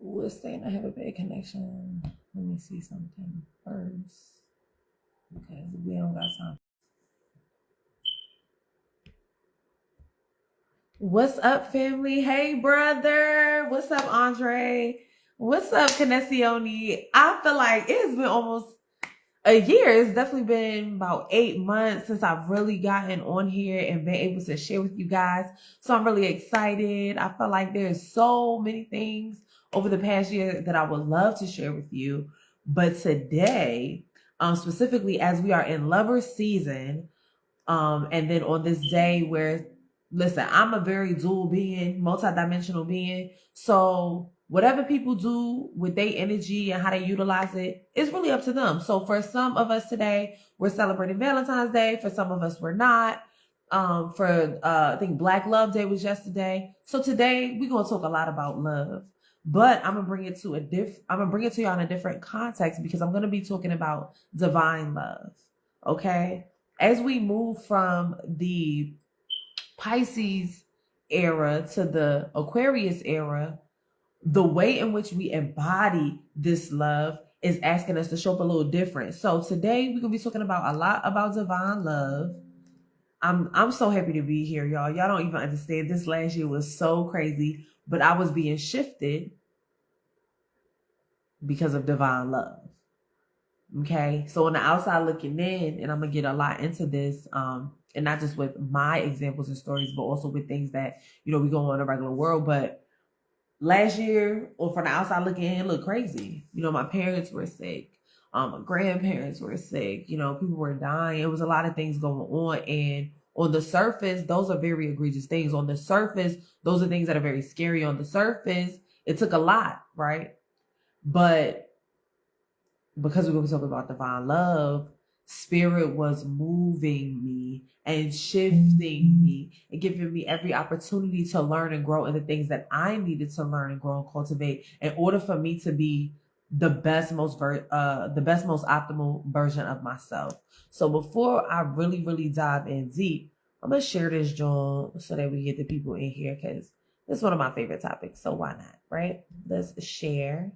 We're saying I have a bad connection. Let me see something first because we don't got time. What's up, family? Hey, brother. What's up, Andre? What's up, Canessione? I feel like it has been almost a year. It's definitely been about 8 months since I've really gotten on here and been able to share with you guys. So I'm really excited. I feel like there's so many things over the past year that I would love to share with you. But today, specifically as we are in lover season, and then on this day where, listen, I'm a very dual being, multidimensional being. So whatever people do with their energy and how they utilize it is really up to them. So for some of us today, we're celebrating Valentine's Day. For some of us, we're not. I think Black Love Day was yesterday. So today we're gonna talk a lot about love. But I'm gonna bring it to y'all in a different context because I'm gonna be talking about divine love. Okay. As we move from the Pisces era to the Aquarius era, the way in which we embody this love is asking us to show up a little different. So today we're gonna be talking about a lot about divine love. I'm so happy to be here, y'all. Y'all don't even understand. This last year was so crazy, but I was being shifted because of divine love. Okay, so on the outside looking in, and I'm gonna get a lot into this, and not just with my examples and stories, but also with things that we go on in the regular world. But last year, or from the outside looking in, it looked crazy. My parents were sick, my grandparents were sick. People were dying. It was a lot of things going on, and on the surface, those are very egregious things. On the surface, those are things that are very scary. On the surface, it took a lot, right? But because we're going to talk about divine love, spirit was moving me and shifting me and giving me every opportunity to learn and grow in the things that I needed to learn and grow and cultivate in order for me to be the best, most optimal version of myself. So before I really, really dive in deep, I'm going to share this joint so that we get the people in here because it's one of my favorite topics. So why not, right? Let's share.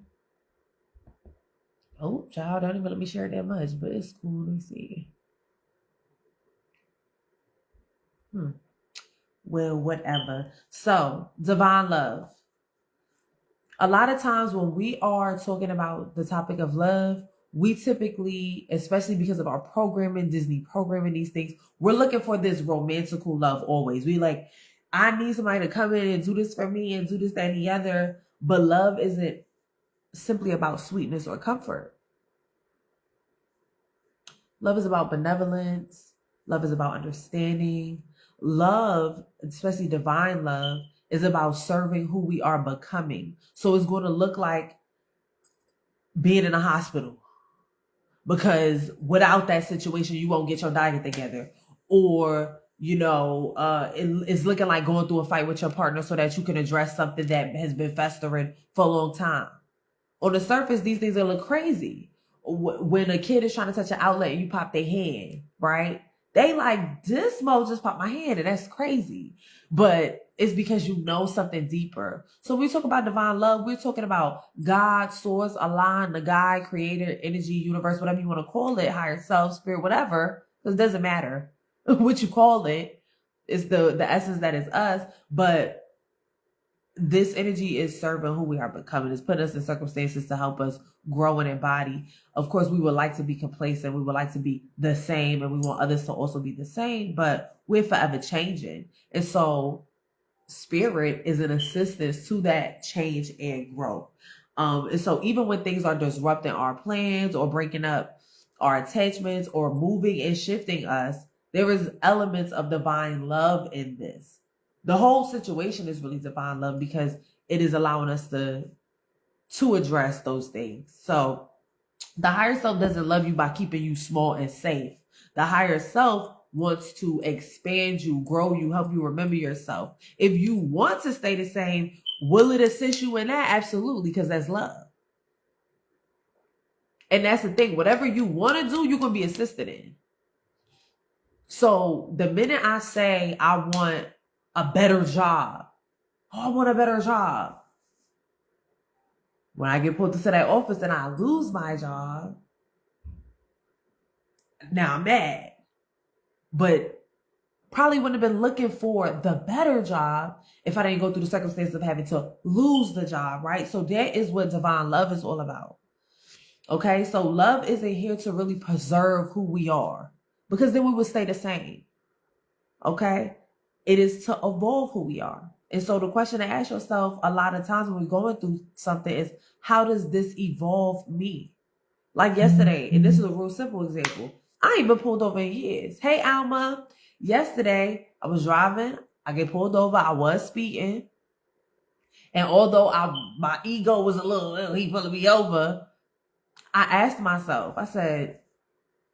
Oh, child, don't even let me share it that much, but it's cool. Let me see. Well, whatever. So, divine love. A lot of times when we are talking about the topic of love, we typically, especially because of our programming, Disney programming, these things, we're looking for this romantical love always. We like, I need somebody to come in and do this for me and do this, that, and the other. But love isn't simply about sweetness or comfort. Love is about benevolence. Love is about understanding. Love, especially divine love, is about serving who we are becoming. So it's going to look like being in a hospital because without that situation, you won't get your diet together. Or, it's looking like going through a fight with your partner so that you can address something that has been festering for a long time. On the surface, these things will look crazy. When a kid is trying to touch an outlet and you pop their hand, right? They like, this mo just popped my hand and that's crazy. But it's because you know something deeper. So when we talk about divine love, we're talking about God, source, Allah, the guy, creator, energy, universe, whatever you want to call it, higher self, spirit, whatever. Because it doesn't matter what you call it. It's the essence that is us. But this energy is serving who we are becoming. It's putting us in circumstances to help us grow and embody. Of course, we would like to be complacent. We would like to be the same, and we want others to also be the same, but we're forever changing. And so spirit is an assistance to that change and growth. And so even when things are disrupting our plans or breaking up our attachments or moving and shifting us, there is elements of divine love in this. The whole situation is really divine love because it is allowing us to address those things. So the higher self doesn't love you by keeping you small and safe. The higher self wants to expand you, grow you, help you remember yourself. If you want to stay the same, will it assist you in that? Absolutely, because that's love. And that's the thing. Whatever you want to do, you're going to be assisted in. So the minute I say I want a better job, I want a better job. When I get pulled into that office and I lose my job, now I'm mad. But probably wouldn't have been looking for the better job if I didn't go through the circumstances of having to lose the job, right? So that is what divine love is all about. Okay, so love isn't here to really preserve who we are, because then we would stay the same. Okay, it is to evolve who we are. And so the question to ask yourself a lot of times when we're going through something is, how does this evolve me? Like yesterday, and this is a real simple example. I ain't been pulled over in years. Hey, Alma. Yesterday, I was driving. I get pulled over. I was speeding. And although my ego was a little, he pulling me over, I asked myself, I said,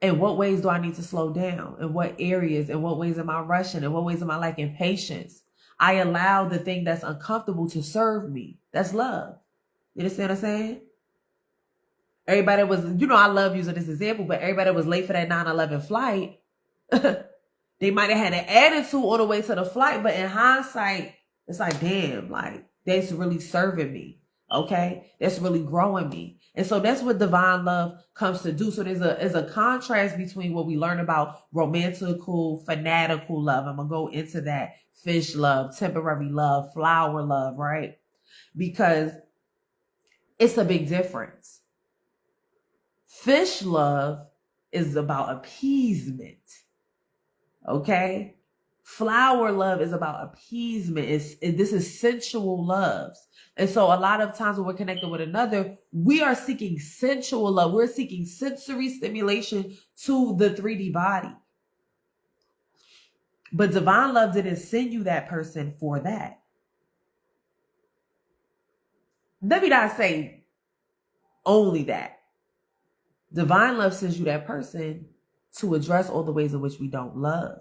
in what ways do I need to slow down? In what areas? In what ways am I rushing? In what ways am I lacking patience? I allow the thing that's uncomfortable to serve me. That's love. You understand what I'm saying? Everybody was, I love using this example, but everybody was late for that 9/11 flight. They might have had an attitude on the way to the flight, but in hindsight, it's like, damn, like, that's really serving me. Okay? That's really growing me. And so that's what divine love comes to do. So there's a contrast between what we learn about romantical, fanatical love. I'm going to go into that. Fish love, temporary love, flower love, right? Because it's a big difference. Fish love is about appeasement. Okay? Flower love is about appeasement. This is sensual love. And so a lot of times when we're connected with another, we are seeking sensual love. We're seeking sensory stimulation to the 3D body. But divine love didn't send you that person for that. Let me not say only that. Divine love sends you that person to address all the ways in which we don't love.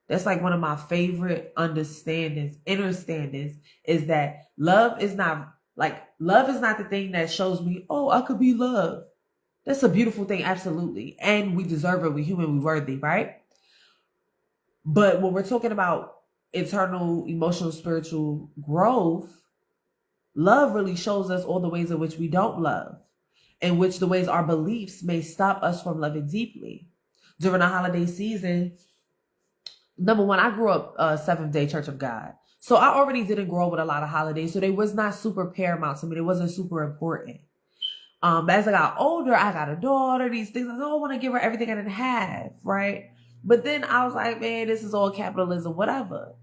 That's like one of my favorite understandings is that love is not the thing that shows me, oh, I could be loved. That's a beautiful thing, absolutely. And we deserve it. We're human, we're worthy, right? But when we're talking about internal, emotional, spiritual growth, love really shows us all the ways in which we don't love, in which the ways our beliefs may stop us from loving deeply. During the holiday season, number one, I grew up Seventh-day Church of God. So I already didn't grow up with a lot of holidays. So they was not super paramount to me. They wasn't super important. But as I got older, I got a daughter, these things. I want to give her everything I didn't have, right? But then I was like, man, this is all capitalism, whatever.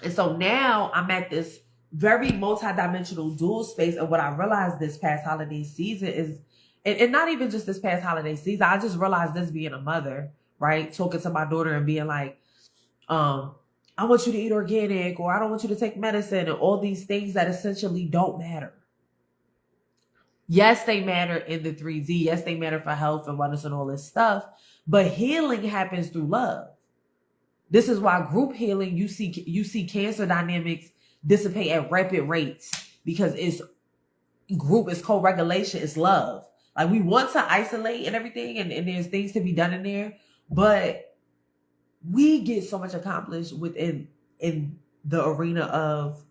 And so now I'm at this very multidimensional dual space. And what I realized this past holiday season is, and not even just this past holiday season, I just realized this being a mother, right? Talking to my daughter and being like, I want you to eat organic, or I don't want you to take medicine, and all these things that essentially don't matter. Yes, they matter in the 3D. Yes, they matter for health and wellness and all this stuff. But healing happens through love. This is why group healing, you see cancer dynamics dissipate at rapid rates, because it's group, it's co-regulation, it's love. Like, we want to isolate and everything, and there's things to be done in there, but we get so much accomplished in the arena of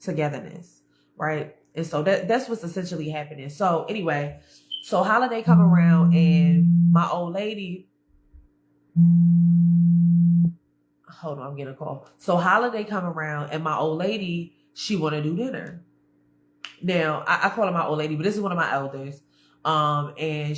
togetherness, right? And so that's what's essentially happening. So anyway, so holiday come around, and my old lady, hold on, I'm getting a call. So holiday come around, and my old lady, she want to do dinner. Now, I call her my old lady, but this is one of my elders. And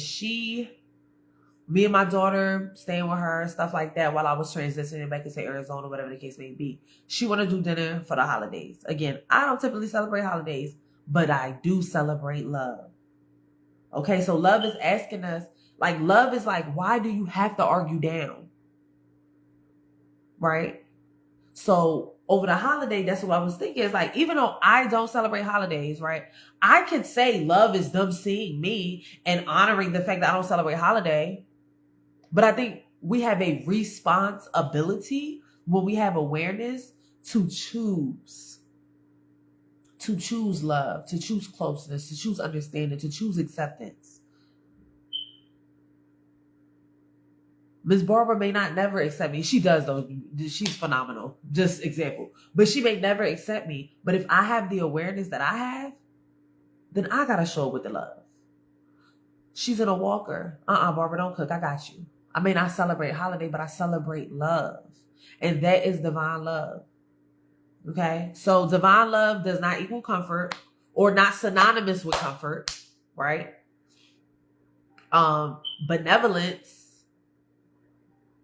me and my daughter staying with her, stuff like that, while I was transitioning back to Arizona, whatever the case may be. She want to do dinner for the holidays. Again, I don't typically celebrate holidays, but I do celebrate love. Okay, so love is asking us, like, love is like, why do you have to argue down? Right? So over the holiday, that's what I was thinking. Is like, even though I don't celebrate holidays, right? I could say love is them seeing me and honoring the fact that I don't celebrate holiday. But I think we have a responsibility when we have awareness to choose love, to choose closeness, to choose understanding, to choose acceptance. Miss Barbara may not never accept me. She does, though. She's phenomenal. Just example. But she may never accept me. But if I have the awareness that I have, then I gotta show up with the love. She's in a walker. Barbara, don't cook. I got you. I may not celebrate holiday, but I celebrate love. And that is divine love. Okay? So divine love does not equal comfort or not synonymous with comfort, right? Benevolence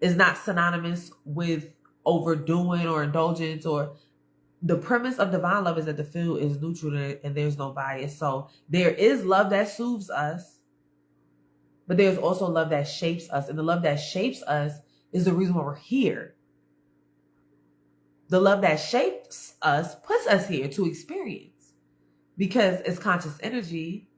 is not synonymous with overdoing or indulgence. Or the premise of divine love is that the field is neutral and there's no bias. So there is love that soothes us, but there's also love that shapes us. And the love that shapes us is the reason why we're here. The love that shapes us puts us here to experience, because it's conscious energy.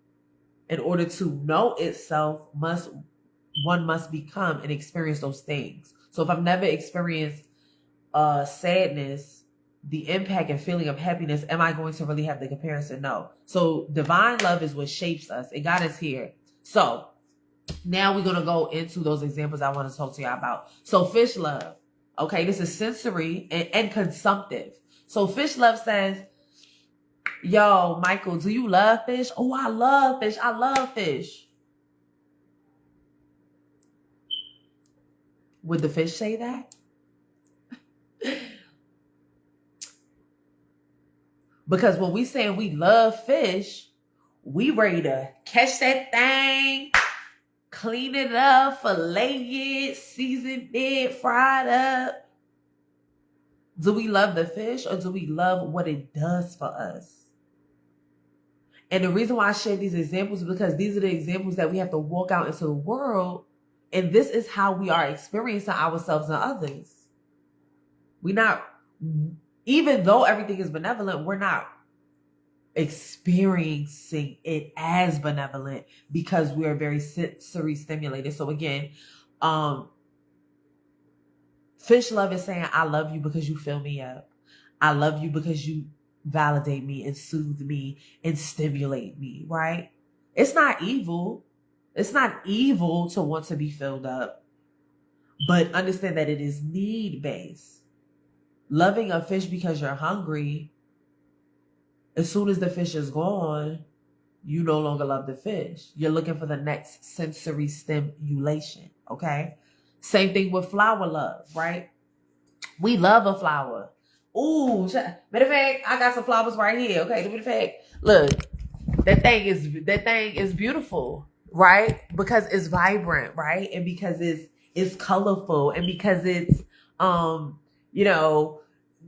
In order to know itself, one must become and experience those things. So if I've never experienced sadness, the impact and feeling of happiness, am I going to really have the comparison? No. So divine love is what shapes us. It got us here. So now we're going to go into those examples I want to talk to y'all about. So fish love. Okay, this is sensory and consumptive. So fish love says, yo, Michael, do you love fish? Oh, I love fish. I love fish. Would the fish say that? Because when we say we love fish, we ready to catch that thing, clean it up, fillet it, season it, fry it up. Do we love the fish, or do we love what it does for us? And the reason why I share these examples is because these are the examples that we have to walk out into the world. And this is how we are experiencing ourselves and others. We're not, even though everything is benevolent, we're not experiencing it as benevolent because we are very sensory stimulated. So again, fish love is saying, I love you because you fill me up. I love you because you validate me and soothe me and stimulate me, right? It's not evil. It's not evil to want to be filled up, but understand that it is need-based. Loving a fish because you're hungry, as soon as the fish is gone, you no longer love the fish. You're looking for the next sensory stimulation, okay? Same thing with flower love, right? We love a flower. Ooh, matter of fact, I got some flowers right here. Okay, matter of fact, look, that thing is beautiful, right? Because it's vibrant, right? And because it's colorful, and because it's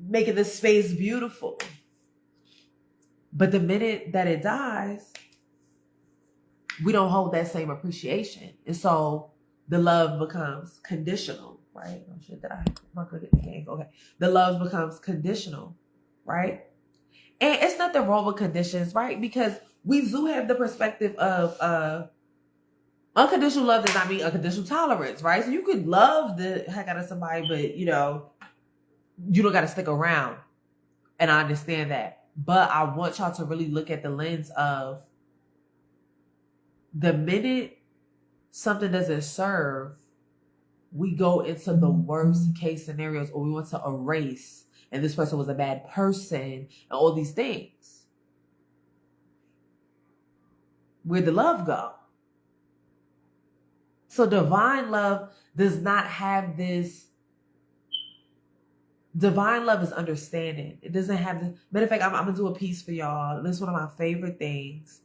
making the space beautiful. But the minute that it dies, we don't hold that same appreciation, and so the love becomes conditional. Right? Oh shit, I'm not good at the game. Okay. The love becomes conditional, right? And it's nothing wrong with conditions, right? Because we do have the perspective of unconditional love does not mean unconditional tolerance, right? So you could love the heck out of somebody, but you don't gotta stick around. And I understand that. But I want y'all to really look at the lens of the minute something doesn't serve, we go into the worst case scenarios, or we want to erase, and this person was a bad person, and all these things. Where'd the love go? So divine love does not have this. Divine love is understanding. It doesn't have this. Matter of fact, I'm gonna do a piece for y'all. This is one of my favorite things.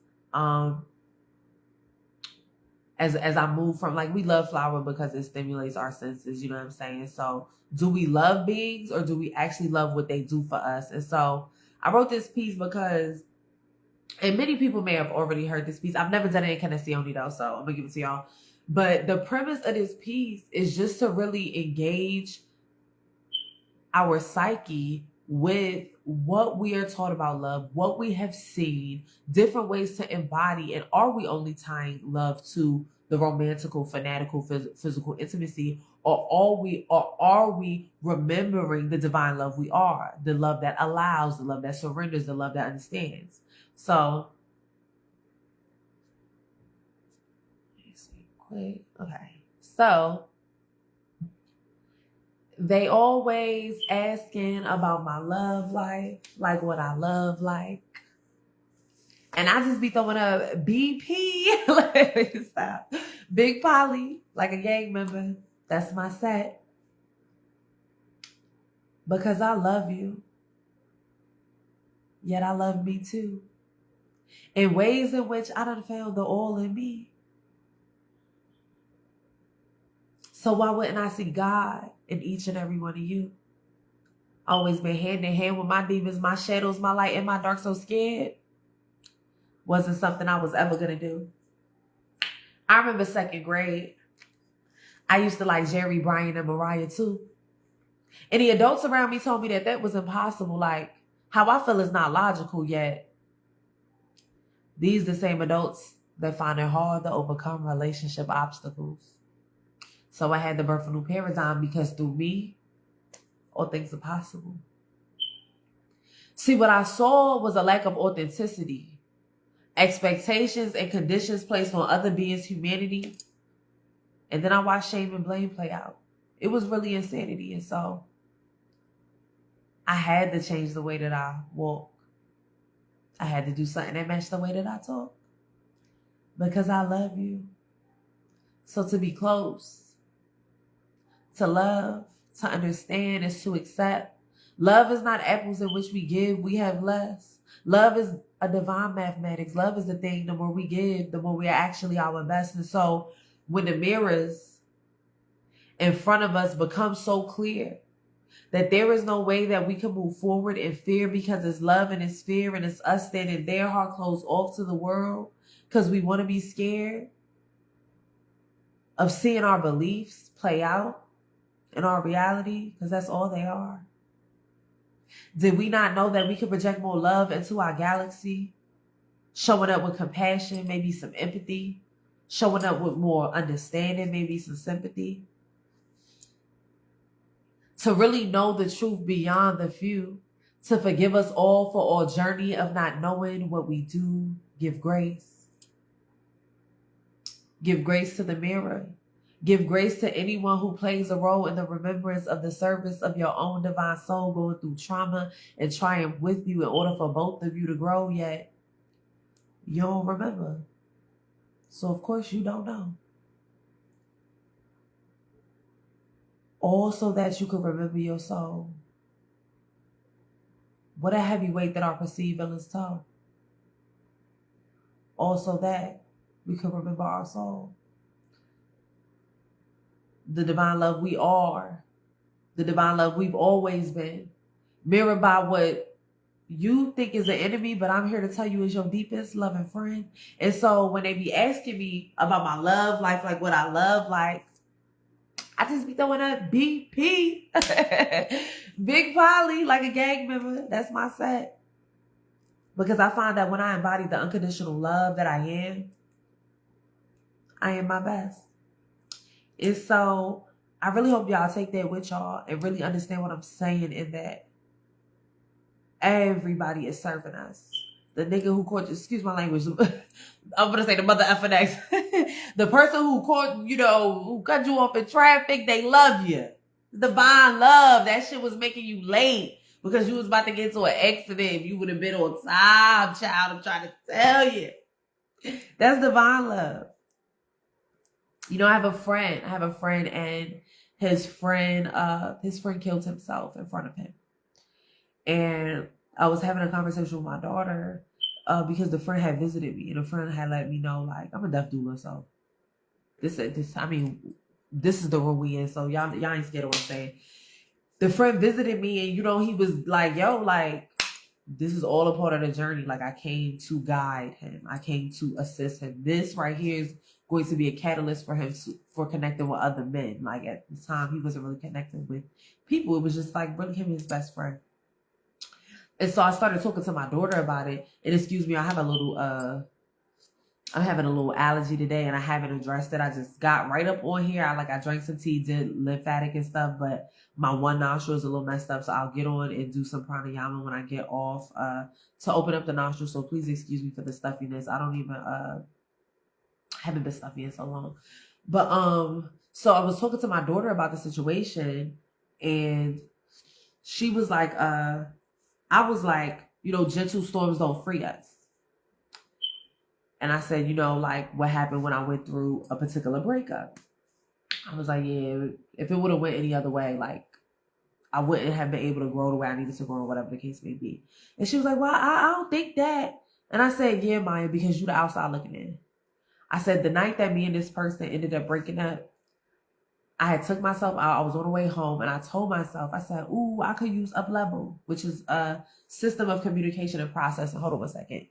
As I move from, like, we love flower because it stimulates our senses, you know what I'm saying? So do we love beings, or do we actually love what they do for us? And so I wrote this piece because, and many people may have already heard this piece. I've never done it in Canestioni though, so I'm gonna give it to y'all. But the premise of this piece is just to really engage our psyche with what we are taught about love, what we have seen, different ways to embody, and are we only tying love to the romantical, fanatical, physical intimacy, or are we remembering the divine love we are, the love that allows, the love that surrenders, the love that understands? So, let me see, quick. Okay, so they always asking about my love life, like what I love like. And I just be throwing up BP. Like, stop. Big Polly, like a gang member. That's my set. Because I love you. Yet I love me too. In ways in which I done found the all in me. So why wouldn't I see God in each and every one of you? Always been hand in hand with my demons, my shadows, my light, and my dark. So scared wasn't something I was ever going to do. I remember second grade. I used to like Jerry, Brian, and Mariah too. And the adults around me told me that that was impossible. Like, how I feel is not logical yet. These the same adults that find it hard to overcome relationship obstacles. So I had to birth a new paradigm because through me, all things are possible. See, what I saw was a lack of authenticity, expectations and conditions placed on other beings' humanity. And then I watched shame and blame play out. It was really insanity. And so I had to change the way that I walk. I had to do something that matched the way that I talk. Because I love you. So to be close, to love, to understand is to accept. Love is not apples in which we give, we have less. Love is a divine mathematics. Love is the thing, the more we give, the more we are actually our best. And so when the mirrors in front of us become so clear that there is no way that we can move forward in fear because it's love and it's fear and it's us standing there, heart closed off to the world because we want to be scared of seeing our beliefs play out in our reality because that's all they are. Did we not know that we could project more love into our galaxy, showing up with compassion, maybe some empathy, showing up with more understanding, maybe some sympathy? To really know the truth beyond the few, to forgive us all for our journey of not knowing what we do, give grace. Give grace to the mirror. Give grace to anyone who plays a role in the remembrance of the service of your own divine soul going through trauma and triumph with you in order for both of you to grow, yet you don't remember. So of course you don't know. All so that you can remember your soul. What a heavy weight that our perceived villains tow. All so that we can remember our soul. The divine love we are. The divine love we've always been. Mirrored by what you think is the enemy, but I'm here to tell you is your deepest loving friend. And so when they be asking me about my love life, like what I love, like, I just be throwing up BP. Big Polly, like a gang member. That's my set. Because I find that when I embody the unconditional love that I am my best. And so I really hope y'all take that with y'all and really understand what I'm saying in that everybody is serving us. The nigga who caught you, excuse my language, I'm going to say the mother effing X. The person who caught, who cut you off in traffic, they love you. Divine love. That shit was making you late because you was about to get into an accident. You would have been on time, child. I'm trying to tell you. That's divine love. I have a friend and his friend killed himself in front of him. And I was having a conversation with my daughter because the friend had visited me and the friend had let me know, like, I'm a deaf doula, so this is the room we in, so y'all ain't scared of what I'm saying. The friend visited me and, he was like, yo, like, this is all a part of the journey. Like, I came to guide him. I came to assist him. This right here is going to be a catalyst for him for connecting with other men. Like, at the time, he wasn't really connecting with people. It was just like really him and his best friend. And so I started talking to my daughter about it. And excuse me, I'm having a little allergy today and I haven't addressed it. I just got right up on here. I drank some tea, did lymphatic and stuff, but my one nostril is a little messed up. So I'll get on and do some pranayama when I get off to open up the nostril. So please excuse me for the stuffiness. I don't even, haven't been stuffy in so long. But, so I was talking to my daughter about the situation and she was like, I was like, gentle storms don't free us. And I said, like what happened when I went through a particular breakup. I was like, yeah, if it would have went any other way, like I wouldn't have been able to grow the way I needed to grow, whatever the case may be. And she was like, well, I don't think that. And I said, yeah, Maya, because you the outside looking in. I said, the night that me and this person ended up breaking up, I had took myself out. I was on the way home and I told myself, I said, ooh, I could use up level, which is a system of communication and processing. Hold on a second.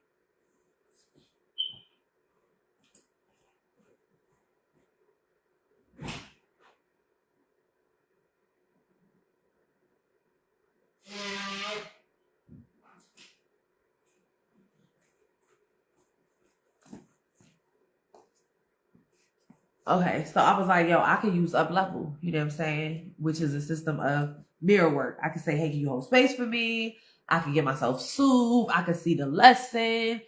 Okay, so I was like, yo, I could use up level, you know what I'm saying? Which is a system of mirror work. I could say, hey, can you hold space for me? I could get myself soothed. I could see the lesson.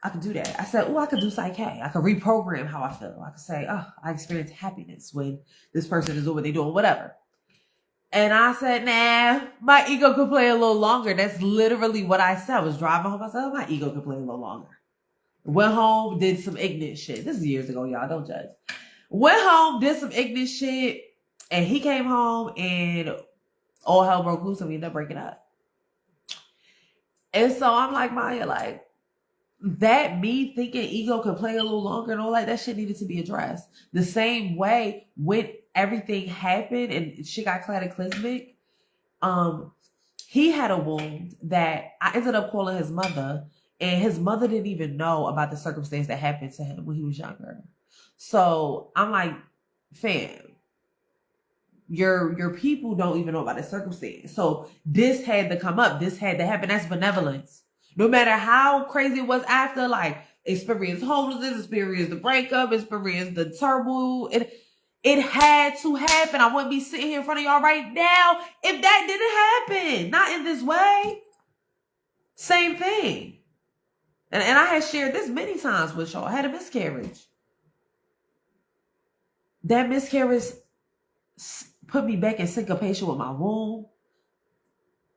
I could do that. I said, oh, I could do Psych I could reprogram how I feel. I could say, oh, I experience happiness when this person is doing what they're doing, whatever. And I said, nah, my ego could play a little longer. That's literally what I said. I was driving home. I said, oh, my ego could play a little longer. Went home, did some ignorant shit. This is years ago, y'all. Don't judge. Went home, did some ignorant shit, and he came home and all hell broke loose and we ended up breaking up. And so I'm like, Maya, like, that me thinking ego could play a little longer and all that shit needed to be addressed. The same way when everything happened and shit got cataclysmic, he had a wound that I ended up calling his mother, and his mother didn't even know about the circumstance that happened to him when he was younger. So I'm like, fam, your people don't even know about the circumstance. So this had to come up. This had to happen. That's benevolence. No matter how crazy it was after, like, experience homelessness, experience the breakup, experience the turmoil. It had to happen. I wouldn't be sitting here in front of y'all right now if that didn't happen. Not in this way. Same thing. And I had shared this many times with y'all. I had a miscarriage. That miscarriage put me back in syncopation with my womb.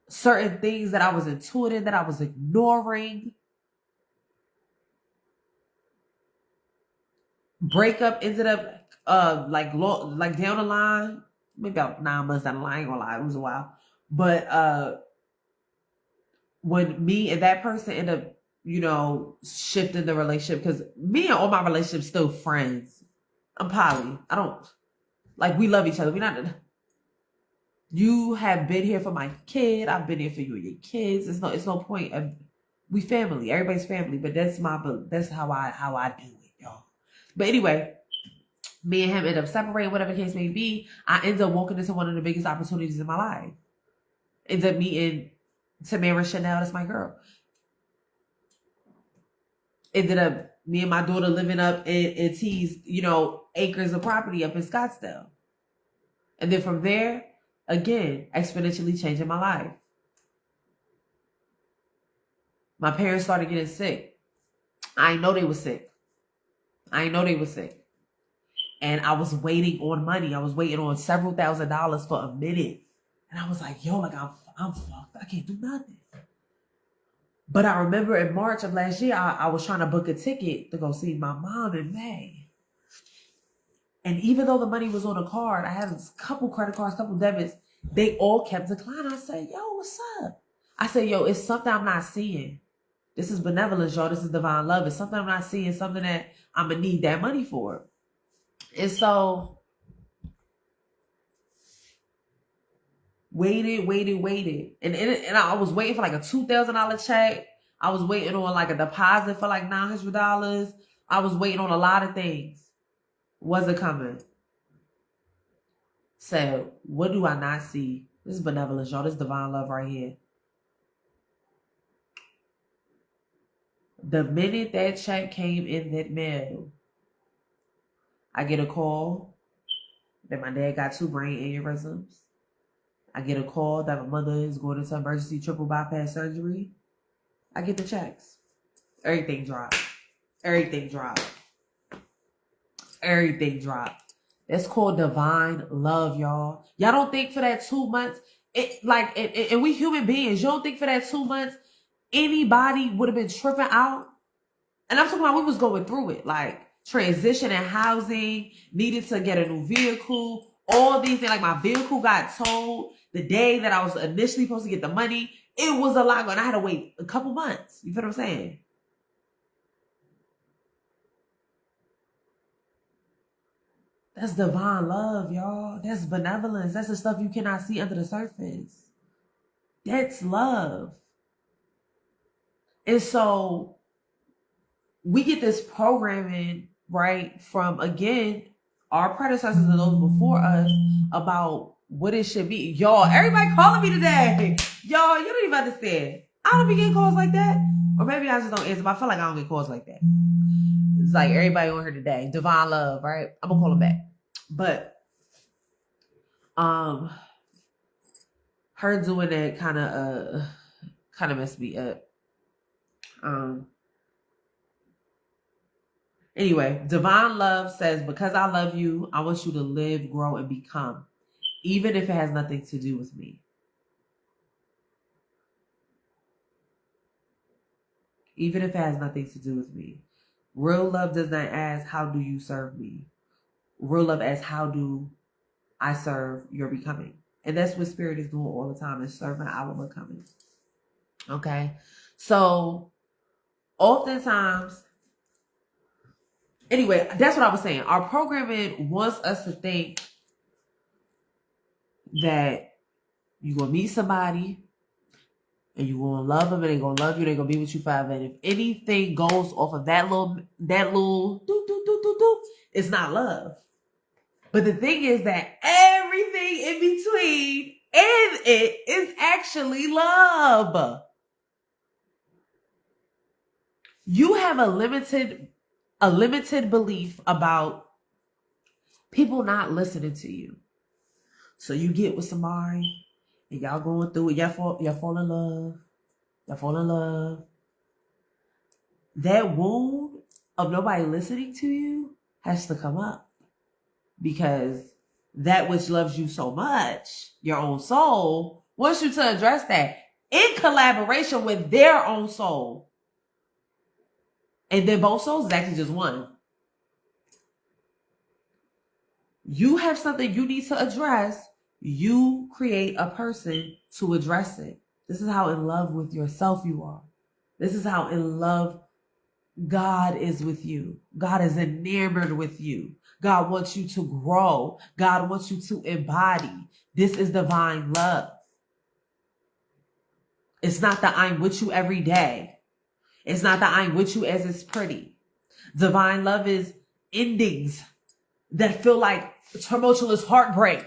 Certain things that I was intuiting, that I was ignoring. Breakup ended up like down the line, maybe about 9 months down the line. I ain't gonna lie, it was a while. But when me and that person ended up, shifting the relationship, because me and all my relationships still friends. I'm poly. I don't we love each other. We're not. You have been here for my kid. I've been here for you and your kids. It's no point of, we family. Everybody's family. But that's how I do it, y'all. But anyway, me and him end up separating, whatever the case may be. I end up walking into one of the biggest opportunities in my life. End up meeting Tamara Chanel. That's my girl. Ended up me and my daughter living up in T's, acres of property up in Scottsdale. And then from there, again, exponentially changing my life. My parents started getting sick. I didn't know they were sick. And I was waiting on money. I was waiting on several $1,000s for a minute. And I was like, yo, I'm fucked. I can't do nothing. But I remember in March of last year, I was trying to book a ticket to go see my mom in May. And even though the money was on a card, I had a couple credit cards, couple debits, they all kept declining. I said, yo, what's up? I said, yo, it's something I'm not seeing. This is benevolence, y'all. This is divine love. It's something I'm not seeing, something that I'm going to need that money for. And so, waited. And I was waiting for like a $2,000 check. I was waiting on like a deposit for like $900. I was waiting on a lot of things. Wasn't coming. So, what do I not see? This is benevolence, y'all. This is divine love right here. The minute that check came in that mail, I get a call that my dad got 2 brain aneurysms. I get a call that my mother is going into emergency triple bypass surgery. I get the checks. Everything dropped. That's called divine love, y'all. Y'all don't think for that 2 months, and we human beings, you don't think for that 2 months, anybody would have been tripping out? And I'm talking about we was going through it, like transition and housing, needed to get a new vehicle, all these things. Like my vehicle got towed the day that I was initially supposed to get the money. It was a lot going. I had to wait a couple months. You feel what I'm saying? That's divine love, y'all. That's benevolence. That's the stuff you cannot see under the surface. That's love. And so we get this programming, right, from, again, our predecessors and those before us about what it should be. Y'all, everybody calling me today. Y'all, you don't even understand. I don't be getting calls like that. Or maybe I just don't answer, but I feel like I don't get calls like that. It's like everybody on here today. Divine love, right? I'm gonna call them back. But her doing that kind of messed me up. Anyway, divine love says, because I love you, I want you to live, grow, and become, even if it has nothing to do with me. Even if it has nothing to do with me. Real love does not ask, how do you serve me? Real love asks, how do I serve your becoming? And that's what Spirit is doing all the time, is serving our becoming. Okay? So, oftentimes, anyway, that's what I was saying. Our programming wants us to think that you're going to meet somebody and you're going to love them and they're going to love you. They're going to be with you forever. And if anything goes off of that little it's not love. But the thing is that everything in between and it is actually love. You have a limited belief about people not listening to you. So you get with somebody and y'all going through it. Y'all fall in love. Y'all fall in love. That wound of nobody listening to you has to come up, because that which loves you so much, your own soul, wants you to address that in collaboration with their own soul. And then both souls is actually just one. You have something you need to address. You create a person to address it. This is how in love with yourself you are. This is how in love God is with you. God is enamored with you. God wants you to grow. God wants you to embody. This is divine love. It's not that I'm with you every day. It's not that I'm with you as it's pretty. Divine love is endings that feel like tumultuous heartbreak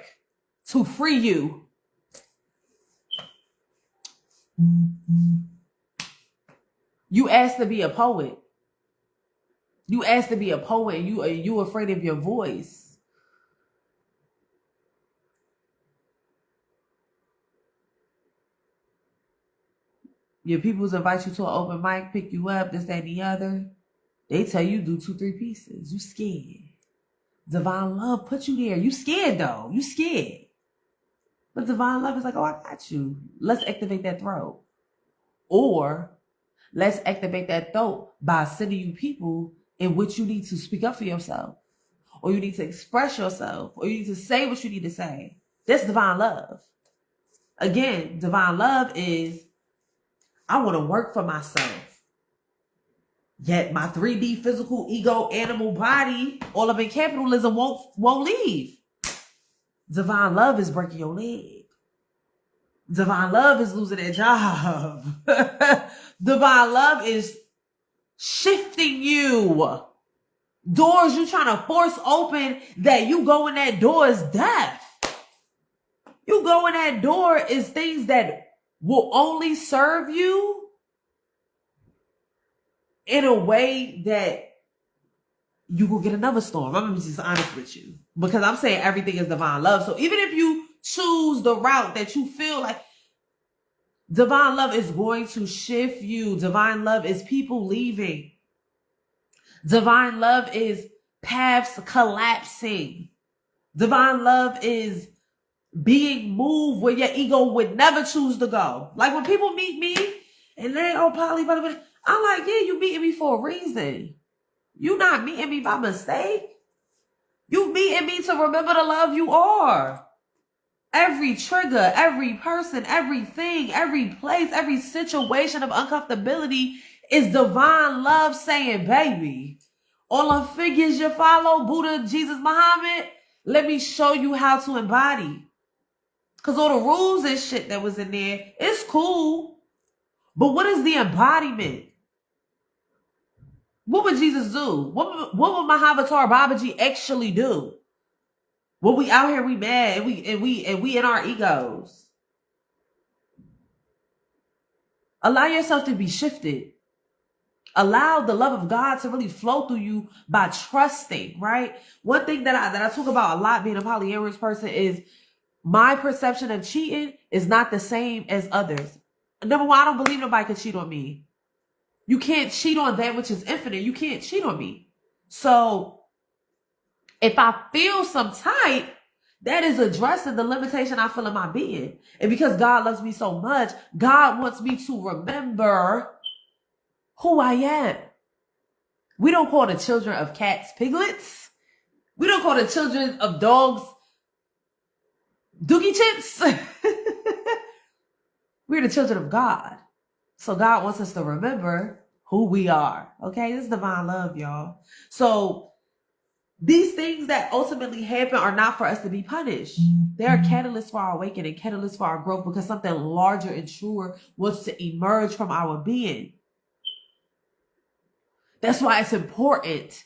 to free you. You asked to be a poet. You asked to be a poet and you afraid of your voice. Your peoples invite you to an open mic, pick you up, this, that, and the other. They tell you do 2-3 pieces. You scared. Divine love put you there. You scared though. You scared. But divine love is like, oh, I got you. Let's activate that throat. Or let's activate that throat by sending you people in which you need to speak up for yourself. Or you need to express yourself. Or you need to say what you need to say. That's divine love. Again, divine love is, I want to work for myself. Yet my 3D physical ego animal body, all up in capitalism, won't leave. Divine love is breaking your leg. Divine love is losing that job. Divine love is shifting you. Doors you trying to force open, that you go in that door is death. You go in that door is things that will only serve you in a way that you will get another storm. I'm going to be just honest with you, because I'm saying everything is divine love. So even if you choose the route that you feel like, divine love is going to shift you. Divine love is people leaving. Divine love is paths collapsing. Divine love is being moved where your ego would never choose to go. Like when people meet me and they, oh, Polly, I'm like, yeah, you meeting me for a reason. You not meeting me by mistake. You meeting me to remember the love you are. Every trigger, every person, everything, every place, every situation of uncomfortability is divine love saying, baby, all the figures you follow, Buddha, Jesus, Muhammad, let me show you how to embody. Because all the rules and shit that was in there, it's cool. But what is the embodiment? What would Jesus do? What would Mahavatar Babaji actually do? When we out here, we mad, and we in our egos. Allow yourself to be shifted. Allow the love of God to really flow through you by trusting, right? One thing that I talk about a lot being a polyamorous person is my perception of cheating is not the same as others. Number one, I don't believe nobody can cheat on me. You can't cheat on that which is infinite. You can't cheat on me. So if I feel some type, that is addressing the limitation I feel in my being. And because God loves me so much, God wants me to remember who I am. We don't call the children of cats piglets. We don't call the children of dogs dookie chips. We're the children of God. So God wants us to remember who we are. Okay, this is divine love, y'all. So these things that ultimately happen are not for us to be punished. They are catalysts for our awakening, catalysts for our growth, because something larger and truer wants to emerge from our being. That's why it's important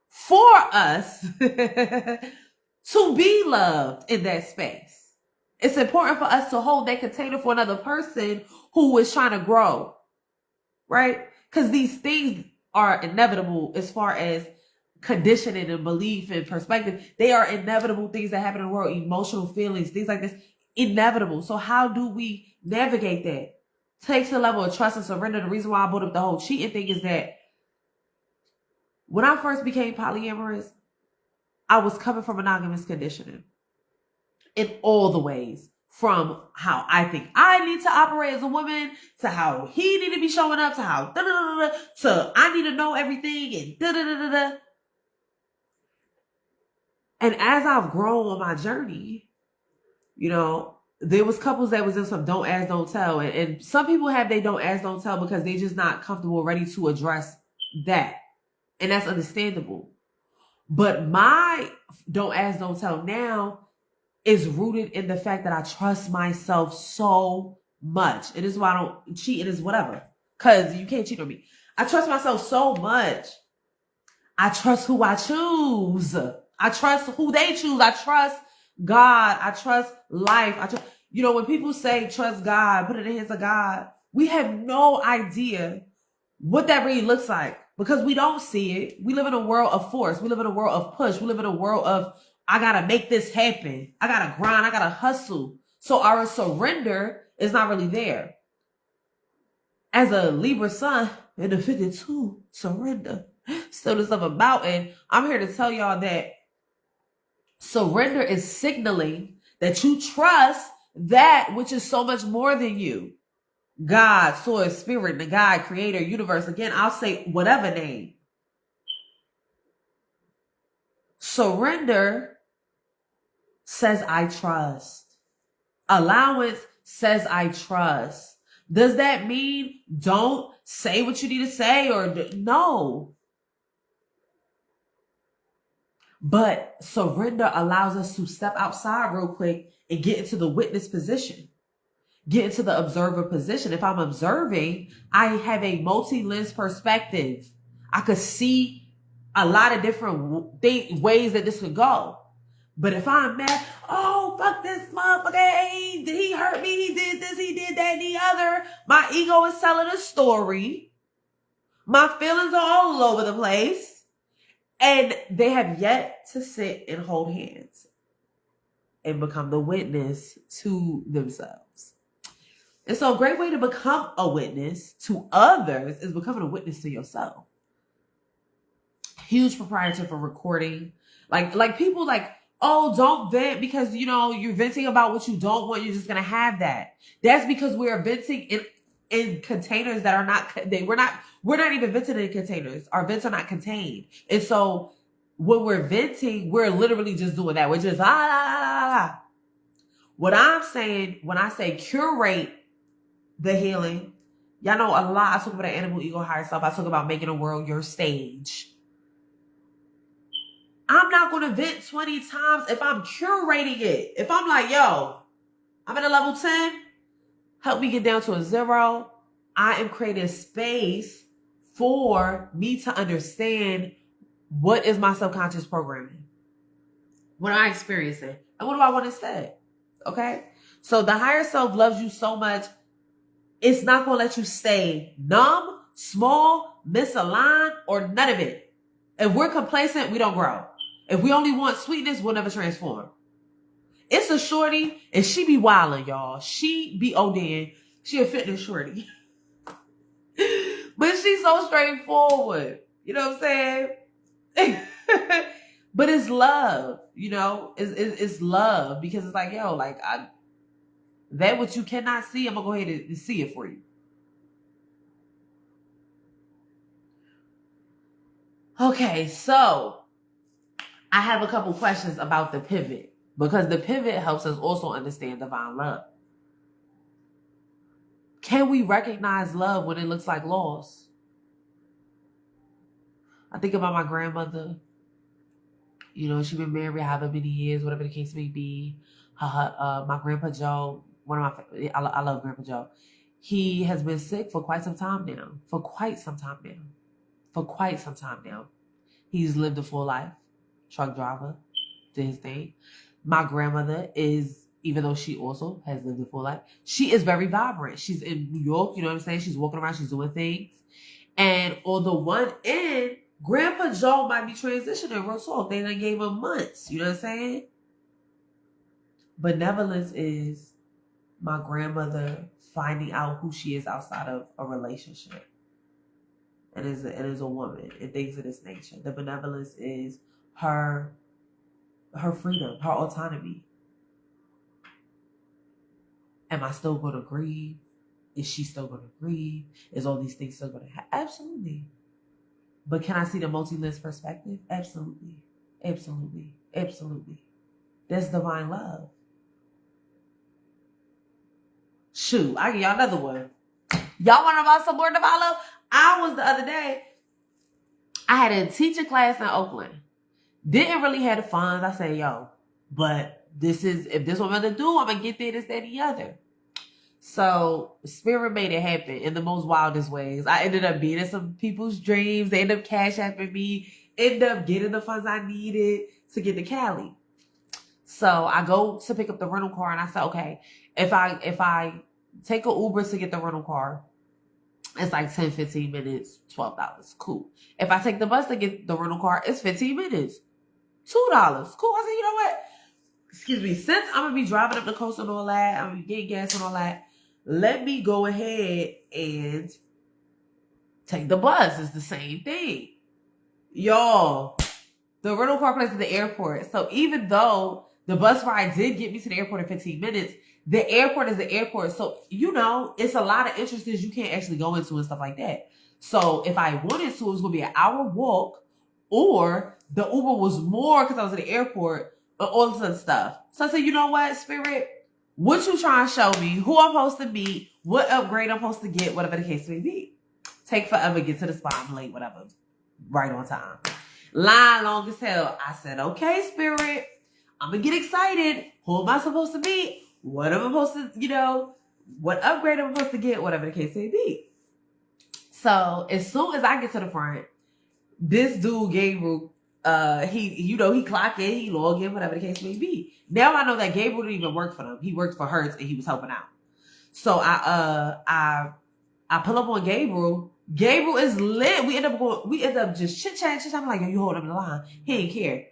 for us to be loved in that space. It's important for us to hold that container for another person who is trying to grow, right? Because these things are inevitable as far as conditioning and belief and perspective. They are inevitable things that happen in the world, emotional feelings, things like this, inevitable. So how do we navigate that? Takes a level of trust and surrender. The reason why I brought up the whole cheating thing is that when I first became polyamorous, I was coming from monogamous conditioning in all the ways, from how I think I need to operate as a woman, to how he need to be showing up, to how to I need to know everything and And as I've grown on my journey, you know, there was couples that was in some don't ask, don't tell. And some people have they don't ask, don't tell because they just not comfortable, ready to address that. And that's understandable. But my don't ask, don't tell now is rooted in the fact that I trust myself so much. And this is why I don't cheat. It is whatever. Because you can't cheat on me. I trust myself so much. I trust who I choose. I trust who they choose. I trust God. I trust life. You know, when people say trust God, put it in the hands of God, we have no idea what that really looks like because we don't see it. We live in a world of force. We live in a world of push. We live in a world of, I got to make this happen. I got to grind. I got to hustle. So our surrender is not really there. As a Libra sun in the 52, surrender. Stillness of a mountain. I'm here to tell y'all that surrender is signaling that you trust that which is so much more than you. God, source, spirit, the God, creator, universe. Again, I'll say whatever name. Surrender says I trust. Allowance says I trust. Does that mean don't say what you need to say or no? But surrender allows us to step outside real quick and get into the witness position. Get into the observer position. If I'm observing, I have a multi-lens perspective. I could see a lot of different ways that this could go. But if I'm mad, oh, fuck this motherfucker, hey, did he hurt me? He did this, he did that, and the other. My ego is telling a story. My feelings are all over the place. And they have yet to sit and hold hands and become the witness to themselves. And so a great way to become a witness to others is becoming a witness to yourself. Huge proprietor for recording. Like people like, oh, don't vent because, you know, you're venting about what you don't want. You're just going to have that. That's because we're venting. And in containers that are not, we're not even venting in containers. Our vents are not contained. And so when we're venting, we're literally just doing that. We're just, la, la, la, la, la. What I'm saying, when I say curate the healing, y'all know a lot. I talk about the animal ego, higher self. I talk about making the world your stage. I'm not going to vent 20 times if I'm curating it. If I'm like, yo, I'm at a level 10, help me get down to a 0. I am creating space for me to understand what is my subconscious programming. What am I experiencing? And what do I want instead? Okay? So the higher self loves you so much, it's not going to let you stay numb, small, misaligned, or none of it. If we're complacent, we don't grow. If we only want sweetness, we'll never transform. It's a shorty, and she be wildin', y'all. She be ODing. She a fitness shorty. But she's so straightforward. You know what I'm saying? But it's love, you know? It's love, because it's like, yo, like, that what you cannot see, I'm going to go ahead and see it for you. Okay, so I have a couple questions about the pivot, because the pivot helps us also understand divine love. Can we recognize love when it looks like loss? I think about my grandmother. You know, she's been married however many years, whatever the case may be. My Grandpa Joe, I love Grandpa Joe. He has been sick for quite some time now. He's lived a full life. Truck driver, did his thing. My grandmother is, even though she also has lived a full life, she is very vibrant. She's in New York, you know what I'm saying? She's walking around, she's doing things. And on the one end, Grandpa Joe might be transitioning, real talk. They done gave him months, you know what I'm saying? Benevolence is my grandmother finding out who she is outside of a relationship. And is a woman and things of this nature. The benevolence is her freedom, her autonomy. Am I still going to grieve? Is she still going to grieve? Is all these things still going to happen? Absolutely. But can I see the multi-lens perspective? Absolutely. Absolutely. Absolutely. That's divine love. Shoot, I give y'all another one. Y'all want to know about some more divine love? The other day, I had a teaching class in Oakland. Didn't really have the funds. I said, yo, but if this what I'm going to do, I'm going to get there, this, that, and the other. So Spirit made it happen in the most wildest ways. I ended up being in some people's dreams. They ended up cash apping me, ended up getting the funds I needed to get to Cali. So I go to pick up the rental car, and I said, okay, if I take an Uber to get the rental car, it's like 10, 15 minutes, $12. Cool. If I take the bus to get the rental car, it's 15 minutes, $2. Cool. I said, you know what? Excuse me. Since I'm going to be driving up the coast and all that, I'm going to get gas and all that, let me go ahead and take the bus. It's the same thing. Y'all, the rental car place at the airport. So even though the bus ride did get me to the airport in 15 minutes, the airport is the airport. So, you know, it's a lot of entrances you can't actually go into and stuff like that. So if I wanted to, it was going to be an hour walk, or the Uber was more because I was at the airport, and all this other stuff. So I said, you know what, Spirit? What you trying to show me? Who I'm supposed to meet? What upgrade I'm supposed to get? Whatever the case may be. Take forever, get to the spot, I'm late, whatever. Right on time. Line long as hell. I said, okay, Spirit. I'm going to get excited. Who am I supposed to meet? What am I supposed to, you know, what upgrade am I supposed to get? Whatever the case may be. So as soon as I get to the front, this dude, Gabriel, he clock in, he log in, whatever the case may be. Now I know that Gabriel didn't even work for them. He worked for Hertz and he was helping out. So I pull up on Gabriel. Gabriel is lit. We end up just chit-chatting. I'm like, yo, you hold him in the line. He ain't care.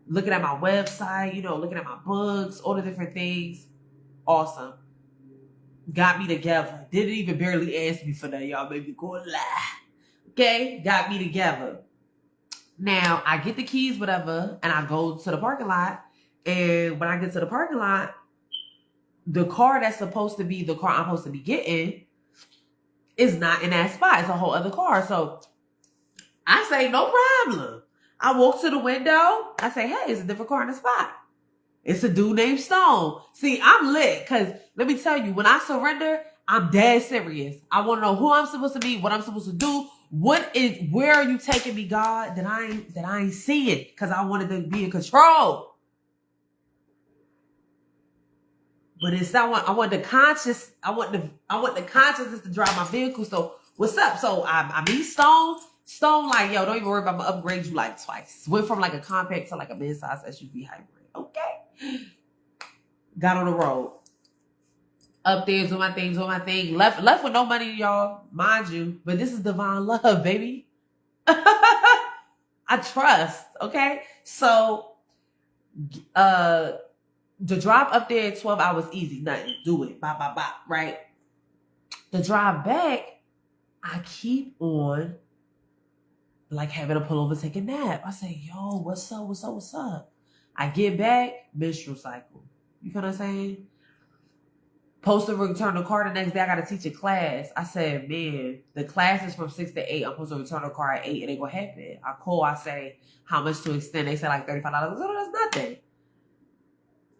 Looking at my website, you know, looking at my books, all the different things. Awesome. Got me together. Didn't even barely ask me for that. Y'all made me go lie. Okay? Got me together. Now, I get the keys, whatever, and I go to the parking lot. And when I get to the parking lot, the car that's supposed to be the car I'm supposed to be getting, is not in that spot. It's a whole other car. So I say, no problem. I walk to the window. I say, hey, it's a different car in the spot. It's a dude named Stone. See, I'm lit because let me tell you, when I surrender, I'm dead serious. I want to know who I'm supposed to be, what I'm supposed to do. Where are you taking me, God, that I ain't seeing? Because I wanted to be in control. But it's I want the consciousness to drive my vehicle. So what's up? So I meet Stone. Stone like, yo, don't even worry about, I'm gonna upgrade you like twice. Went from like a compact to like a mid-size SUV hybrid. Okay. Got on the road. Up there, doing my thing. Left with no money, y'all. Mind you. But this is divine love, baby. I trust. Okay. So the drive up there at 12 hours easy. Nothing. Do it. Bop, bop, bop. Right? The drive back, I keep on like having to pull over, take a nap. I say, yo, what's up? I get back, menstrual cycle. You know what I'm saying? Supposed to return the car the next day. I got to teach a class. I said, man, the class is from 6 to 8. I'm supposed to return the car at 8. It ain't going to happen. I call. I say, how much to extend? They said like $35. I said, oh, that's nothing.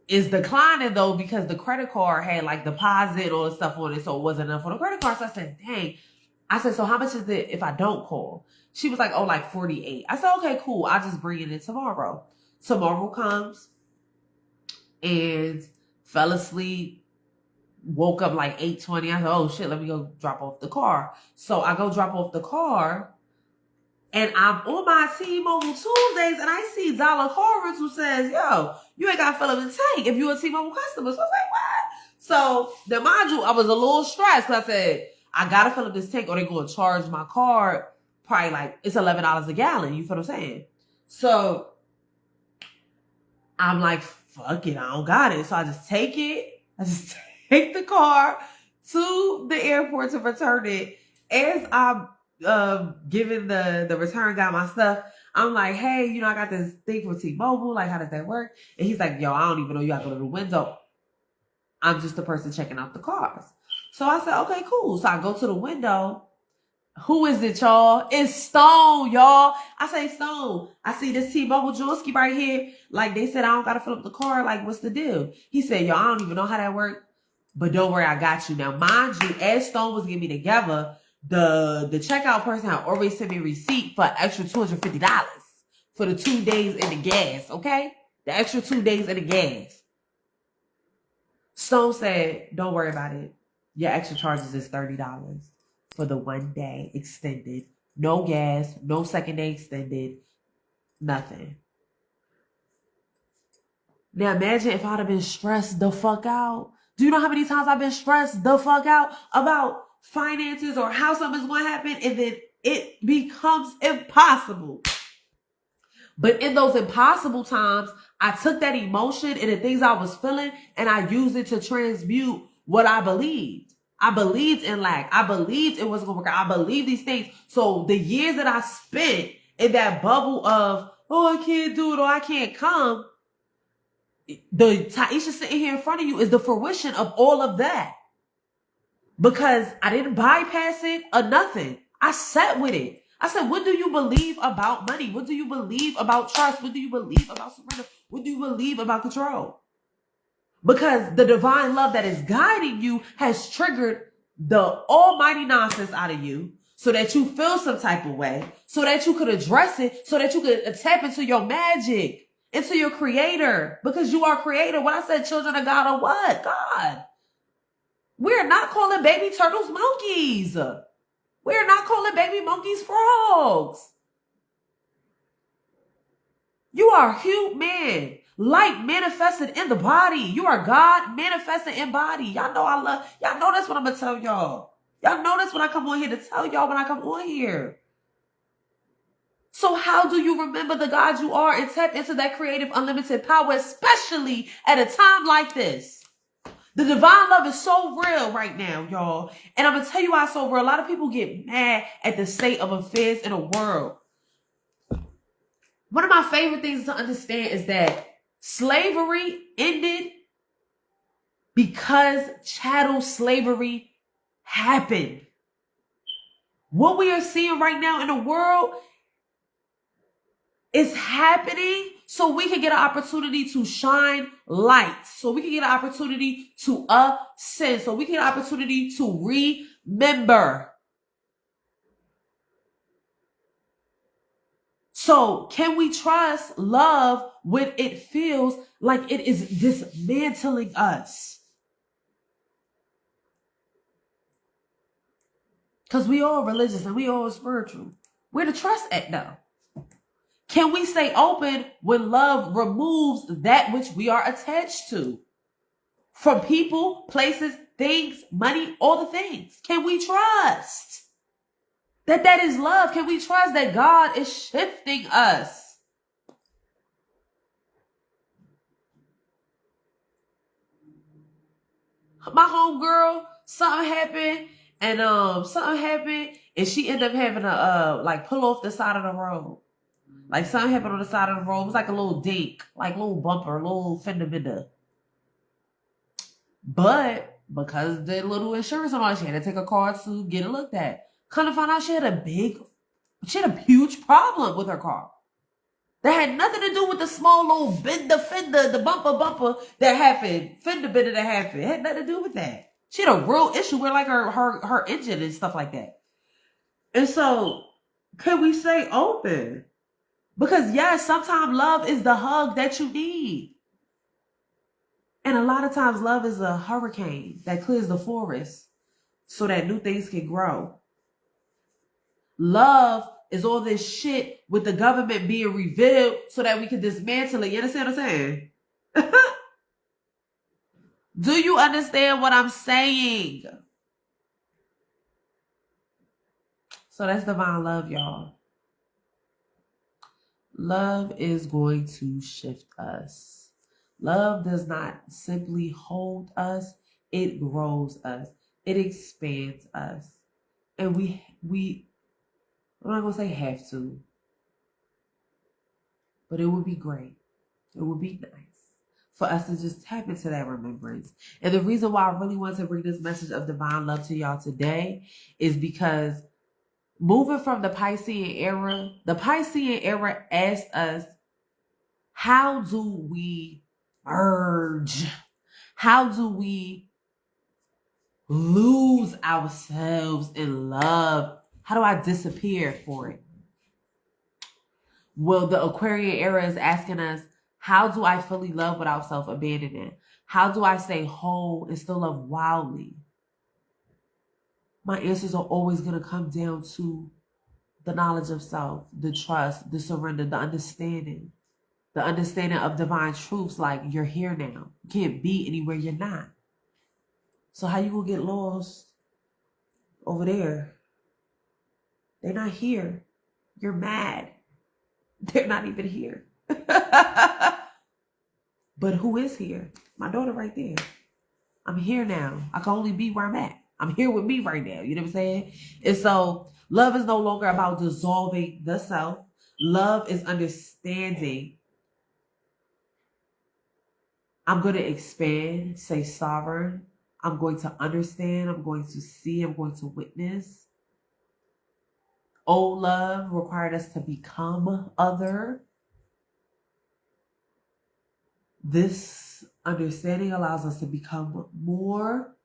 It's declining, though, because the credit card had like deposit all the stuff on it, so it wasn't enough for the credit card. So I said, dang. I said, so how much is it if I don't call? She was like, oh, like 48. I said, okay, cool. I'll just bring it in tomorrow. Tomorrow comes and fell asleep. Woke up like 8:20. I said, oh shit, let me go drop off the car. So I go drop off the car and I'm on my T-Mobile Tuesdays and I see Dollar Car Rental says, yo, you ain't got to fill up the tank if you're a T-Mobile customer. So I was like, what? So the mind you, I was a little stressed because I said, I got to fill up this tank or they're going to charge my card. Probably like, it's $11 a gallon. You feel what I'm saying? So I'm like, fuck it, I don't got it. So I just take it. I just take the car to the airport to return it. As I'm giving the return guy my stuff, I'm like, hey, you know, I got this thing from T-Mobile. Like, how does that work? And he's like, yo, I don't even know you got to go to the window. I'm just the person checking out the cars. So I said, okay, cool. So I go to the window. Who is it, y'all? It's Stone, y'all. I say, Stone, I see this T-Mobile Jewelski right here. Like, they said I don't got to fill up the car. Like, what's the deal? He said, yo, I don't even know how that works. But don't worry, I got you. Now, mind you, as Stone was getting me together, the checkout person had already sent me a receipt for extra $250 for the 2 days in the gas, okay? The extra 2 days in the gas. Stone said, don't worry about it. Your extra charges is $30 for the 1 day extended. No gas, no second day extended, nothing. Now, imagine if I'd have been stressed the fuck out. Do you know how many times I've been stressed the fuck out about finances or how something's going to happen and then it becomes impossible? But in those impossible times, I took that emotion and the things I was feeling and I used it to transmute what I believed. I believed in lack. I believed it wasn't going to work out. I believed these things. So the years that I spent in that bubble of, oh, I can't do it or I can't come, the Taisha sitting here in front of you is the fruition of all of that. Because I didn't bypass it or nothing. I sat with it. I said, what do you believe about money? What do you believe about trust? What do you believe about surrender? What do you believe about control? Because the divine love that is guiding you has triggered the almighty nonsense out of you so that you feel some type of way, so that you could address it, so that you could tap into your magic, into your creator, because you are creator. When I said children of God are what? God. We're not calling baby turtles monkeys. We're not calling baby monkeys frogs. You are human, light manifested in the body. You are God manifested in body. Y'all know y'all know that's what I'm going to tell y'all. Y'all know that's what I come on here to tell y'all when I come on here. So how do you remember the God you are and tap into that creative unlimited power, especially at a time like this? The divine love is so real right now, y'all. And I'm going to tell you why it's so real. A lot of people get mad at the state of affairs in the world. One of my favorite things to understand is that slavery ended because chattel slavery happened. What we are seeing right now in the world is happening so we can get an opportunity to shine light, so we can get an opportunity to ascend, so we can get an opportunity to remember. So can we trust love when it feels like it is dismantling us? Because we all religious and we all spiritual. Where the trust at though? Can we stay open when love removes that which we are attached to? From people, places, things, money, all the things. Can we trust that is love? Can we trust that God is shifting us? My homegirl, something happened and she ended up having to like pull off the side of the road. Like something happened on the side of the road. It was like a little dink, like a little bumper, a little fender bender. But because the little insurance and all that, she had to take a car to get it looked at. Kind of find out she had a huge problem with her car. That had nothing to do with the small little fender, the bumper that happened, fender bender that happened. It had nothing to do with that. She had a real issue with like her engine and stuff like that. And so, can we stay open? Because yes, sometimes love is the hug that you need. And a lot of times love is a hurricane that clears the forest so that new things can grow. Love is all this shit with the government being revealed so that we can dismantle it. You understand what I'm saying? Do you understand what I'm saying? So that's divine love, y'all. Love is going to shift us. Love does not simply hold us. It grows us. It expands us. And we I'm not going to say have to, but it would be great. It would be nice for us to just tap into that remembrance. And the reason why I really want to bring this message of divine love to y'all today is because moving from the Piscean era asked us, how do we merge? How do we lose ourselves in love? How do I disappear for it? Well, the Aquarian era is asking us, how do I fully love without self-abandonment? How do I stay whole and still love wildly? My answers are always going to come down to the knowledge of self, the trust, the surrender, the understanding of divine truths like you're here now. You can't be anywhere you're not. So how you gonna get lost over there? They're not here. You're mad. They're not even here. But who is here? My daughter right there. I'm here now. I can only be where I'm at. I'm here with me right now. You know what I'm saying? And so love is no longer about dissolving the self. Love is understanding. I'm going to expand, say sovereign. I'm going to understand. I'm going to see. I'm going to witness. Old love required us to become other. This understanding allows us to become more.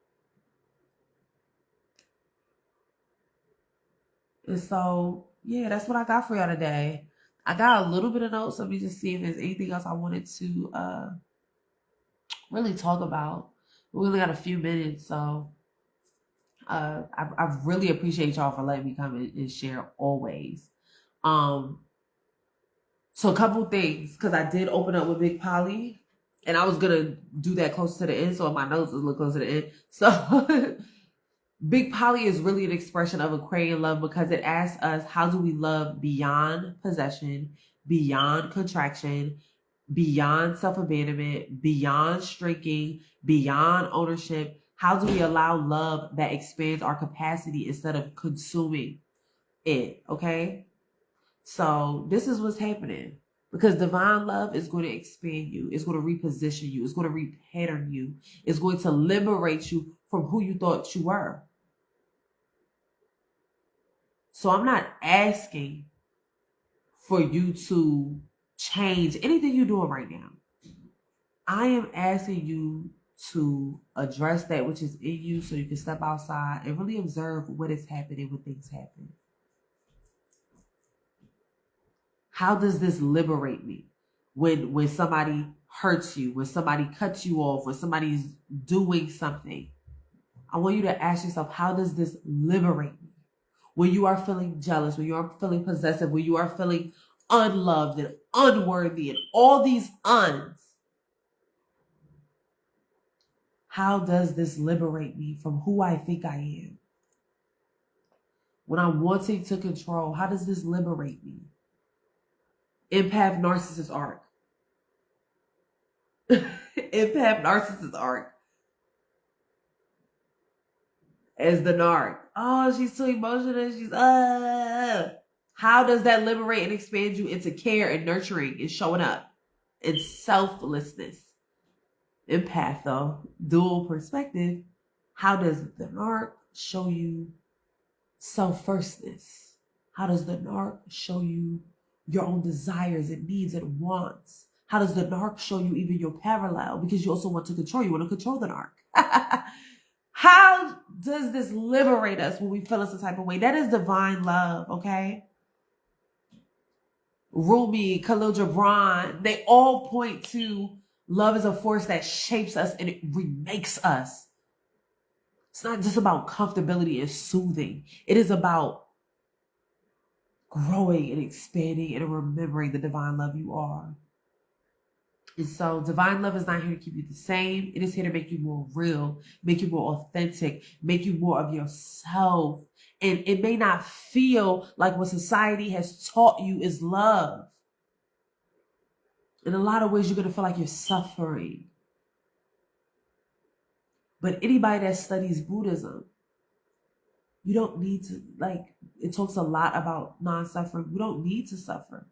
And so, yeah, that's what I got for y'all today. I got a little bit of notes. Let me just see if there's anything else I wanted to really talk about. We only got a few minutes, so I really appreciate y'all for letting me come and share always. So a couple things, because I did open up with Big Polly, and I was gonna do that close to the end, so my notes will look close to the end. So Big Polly is really an expression of Aquarian love because it asks us, how do we love beyond possession, beyond contraction, beyond self-abandonment, beyond shrinking, beyond ownership? How do we allow love that expands our capacity instead of consuming it? Okay? So this is what's happening. Because divine love is going to expand you. It's going to reposition you. It's going to repattern you. It's going to liberate you from who you thought you were. So I'm not asking for you to change anything you're doing right now. I am asking you to address that which is in you so you can step outside and really observe what is happening when things happen. How does this liberate me? When somebody hurts you, when somebody cuts you off, when somebody's doing something, I want you to ask yourself, how does this liberate me? When you are feeling jealous, when you are feeling possessive, when you are feeling unloved and unworthy and all these uns, how does this liberate me from who I think I am? When I'm wanting to control, how does this liberate me? Empath narcissist arc. Empath narcissist arc. As the narc. Oh, she's too emotional. She's How does that liberate and expand you into care and nurturing and showing up and selflessness? Empath, though, dual perspective. How does the narc show you self-firstness? How does the narc show you your own desires and needs and wants? How does the narc show you even your parallel? Because you also want to control. You want to control the narc. How does this liberate us when we feel a type of way? That is divine love, okay? Rumi, Khalil Gibran, they all point to love as a force that shapes us and it remakes us. It's not just about comfortability and soothing. It is about growing and expanding and remembering the divine love you are. And so divine love is not here to keep you the same. It is here to make you more real, make you more authentic, make you more of yourself. And it may not feel like what society has taught you is love. In a lot of ways, you're going to feel like you're suffering. But anybody that studies Buddhism, you don't need to, it talks a lot about non-suffering. We don't need to suffer.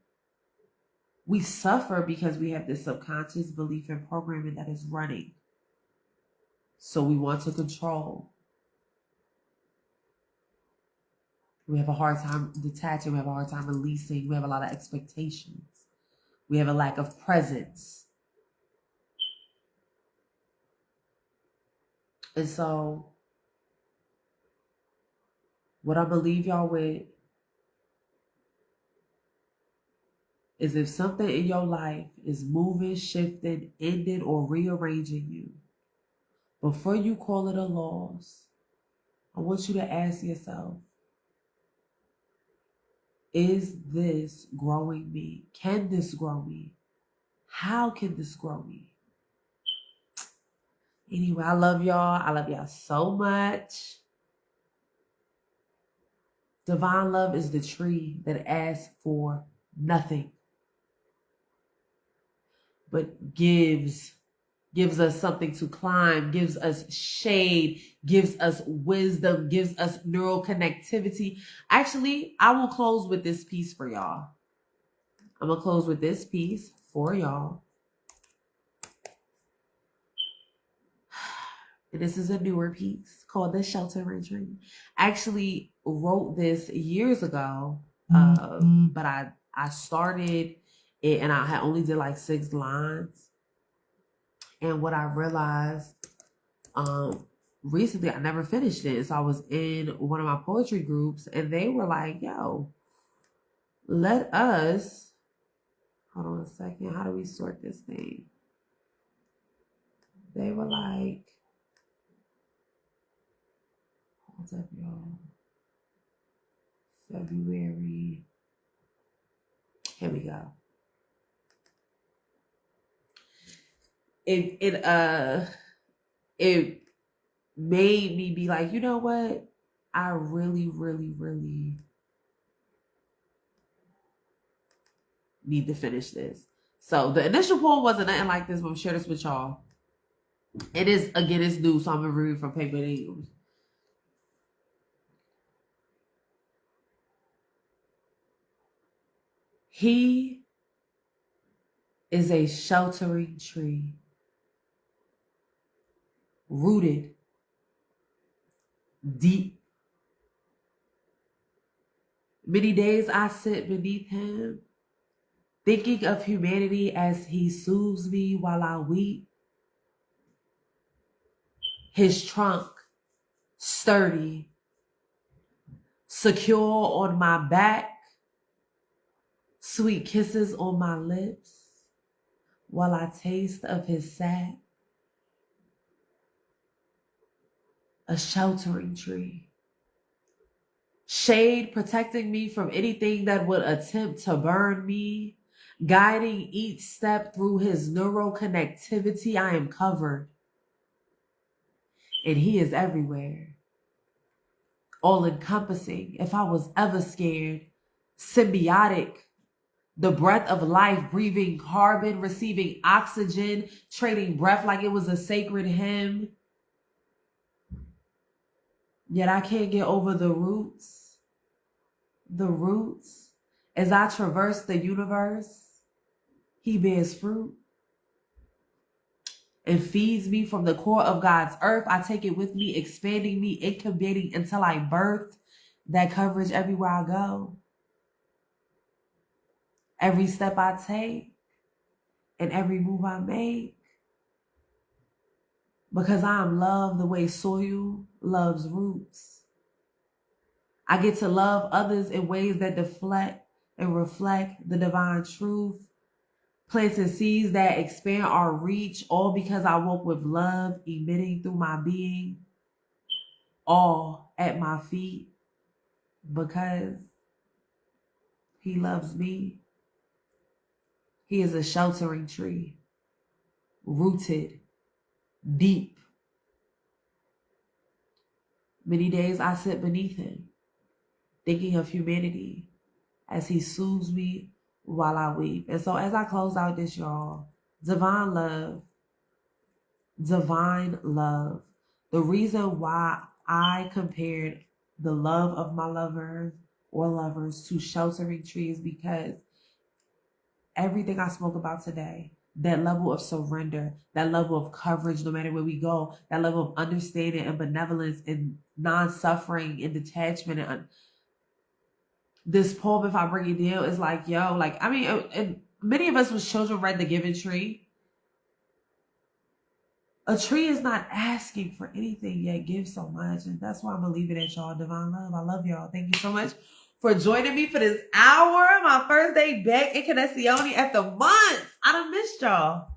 We suffer because we have this subconscious belief and programming that is running. So we want to control. We have a hard time detaching. We have a hard time releasing. We have a lot of expectations. We have a lack of presence. And so what I'm going to leave y'all with is if something in your life is moving, shifting, ending, or rearranging you, before you call it a loss, I want you to ask yourself, is this growing me? Can this grow me? How can this grow me? Anyway, I love y'all. I love y'all so much. Divine love is the tree that asks for nothing, but gives us something to climb, gives us shade, gives us wisdom, gives us neural connectivity. Actually, I will close with this piece for y'all. I'm going to close with this piece for y'all. And this is a newer piece called The Sheltering Tree. I actually wrote this years ago, but I started it and I had only did like 6 lines. And what I realized recently, I never finished it. So I was in one of my poetry groups and they were like, yo, let us, hold on a second. How do we sort this thing? They were like, hold up, y'all. February. Here we go. It made me be like, you know what? I really, really, really need to finish this. So the initial poem wasn't nothing like this, but I'm sharing this with y'all. It is, again, it's new, so I'm gonna read from paper and English. He is a sheltering tree, rooted deep Many days I sit beneath him, thinking of humanity as he soothes me while I weep. His trunk, sturdy, secure on my back, sweet kisses on my lips, while I taste of his sack. A sheltering tree, shade protecting me from anything that would attempt to burn me, guiding each step through his neural connectivity. I am covered, and he is everywhere, all encompassing. If I was ever scared, symbiotic, the breath of life, breathing carbon, receiving oxygen, trading breath like it was a sacred hymn. Yet I can't get over the roots. The roots. As I traverse the universe, he bears fruit and feeds me from the core of God's earth. I take it with me, expanding me, incubating until I birth that coverage everywhere I go. Every step I take and every move I make. Because I am loved the way soil loves roots. I get to love others in ways that deflect and reflect the divine truth, planting seeds that expand our reach, all because I woke with love emitting through my being, all at my feet, because he loves me. He is a sheltering tree, rooted deep. Many days I sit beneath him, thinking of humanity as he soothes me while I weep. And so as I close out this, y'all, divine love, the reason why I compared the love of my lovers or lovers to sheltering trees, because everything I spoke about today, that level of surrender, that level of coverage, no matter where we go, that level of understanding and benevolence and non-suffering and detachment. And this poem, if I bring it down, is like, yo, like, I mean, and many of us as children read The Given Tree. A tree is not asking for anything, yet gives so much. And that's why I'm going to leave it at y'all. Divine love. I love y'all. Thank you so much for joining me for this hour. My first day back in Connessione after months. I done missed y'all.